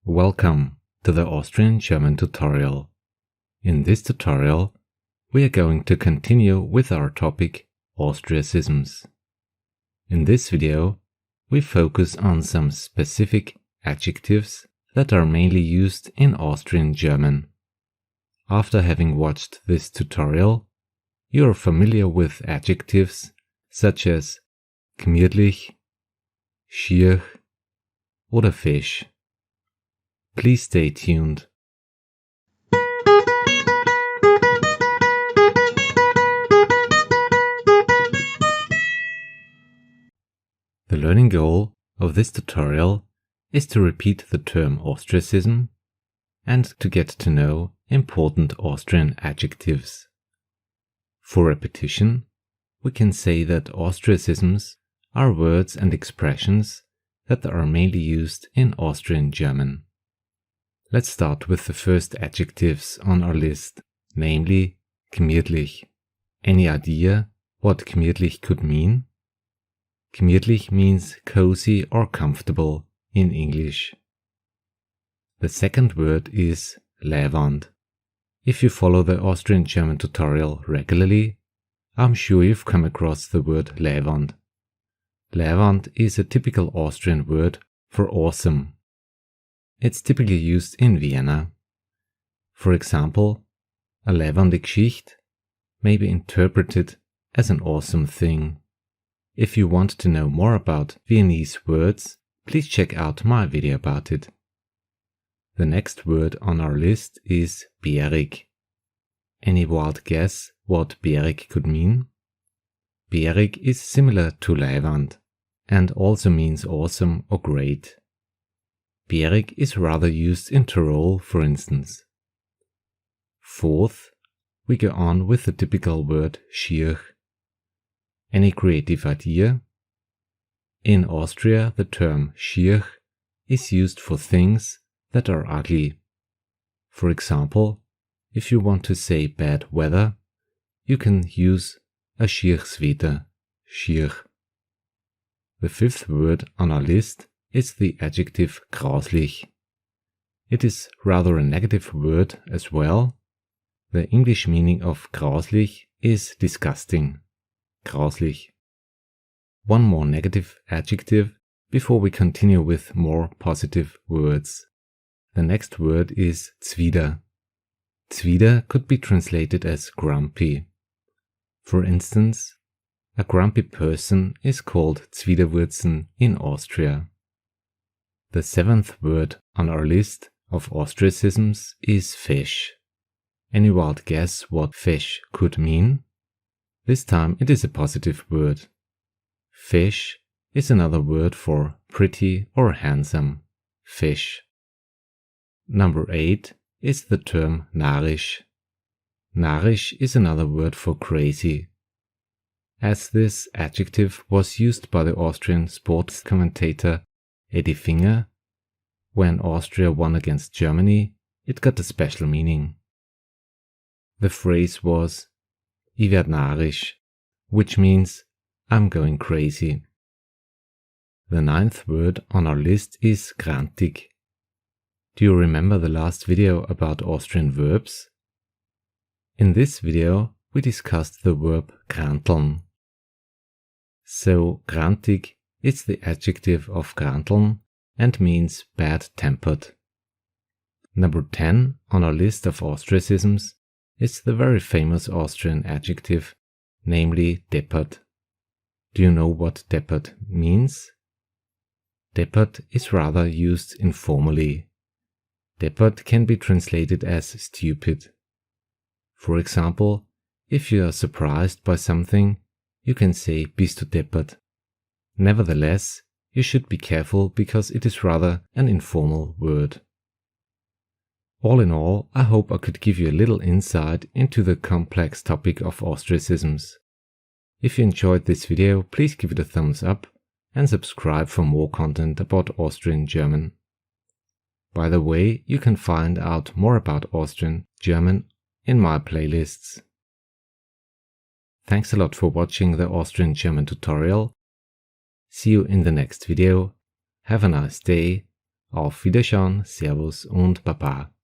Welcome to the Austrian German tutorial. In this tutorial, we are going to continue with our topic Austriacisms. In this video, we focus on some specific adjectives that are mainly used in Austrian German. After having watched this tutorial, you are familiar with adjectives such as Gmiatlich, schiach, oder fesch. Please stay tuned. The learning goal of this tutorial is to repeat the term Austriacism and to get to know important Austrian adjectives. For repetition, we can say that Austriacisms are words and expressions that are mainly used in Austrian German. Let's start with the first adjectives on our list, namely Gmiatlich. Any idea what Gmiatlich could mean? Gmiatlich means cozy or comfortable in English. The second word is Leiwand. If you follow the Austrian German tutorial regularly, I'm sure you've come across the word Leiwand. Leiwand is a typical Austrian word for awesome. It's typically used in Vienna. For example, a Leiwande Geschichte may be interpreted as an awesome thing. If you want to know more about Viennese words, please check out my video about it. The next word on our list is bärig. Any wild guess what bärig could mean? Bärig is similar to Leiwand and also means awesome or great. Bärig is rather used in Tyrol, for instance. Fourth, we go on with the typical word schiach. Any creative idea? In Austria, the term schiach is used for things that are ugly. For example, if you want to say bad weather, you can use a schiachswetter, schiach. The fifth word on our list is the adjective grauslich. It is rather a negative word as well. The English meaning of grauslich is disgusting. Grauslich. One more negative adjective before we continue with more positive words. The next word is zwider. Zwider could be translated as grumpy. For instance, a grumpy person is called Zwiderwurzen in Austria. The seventh word on our list of Austriacisms is fesch. Any wild guess what fesch could mean? This time it is a positive word. Fesch is another word for pretty or handsome. Fesch. Number 8 is the term narrisch. Narrisch is another word for crazy. As this adjective was used by the Austrian sports commentator Eddie Finger when Austria won against Germany, it got a special meaning. The phrase was "Ich werd narrisch," which means I'm going crazy. The ninth word on our list is grantig. Do you remember the last video about Austrian verbs? In this video, we discussed the verb granteln. So, grantig is the adjective of granteln and means bad-tempered. Number 10 on our list of Austriacisms is the very famous Austrian adjective, namely deppert. Do you know what deppert means? Deppert is rather used informally. Deppert can be translated as stupid. For example, if you are surprised by something, you can say bist du deppert. Nevertheless, you should be careful because it is rather an informal word. All in all, I hope I could give you a little insight into the complex topic of Austriacisms. If you enjoyed this video, please give it a thumbs up and subscribe for more content about Austrian German. By the way, you can find out more about Austrian German in my playlists. Thanks a lot for watching the Austrian German tutorial. See you in the next video. Have a nice day. Auf Wiederschauen, Servus und Baba.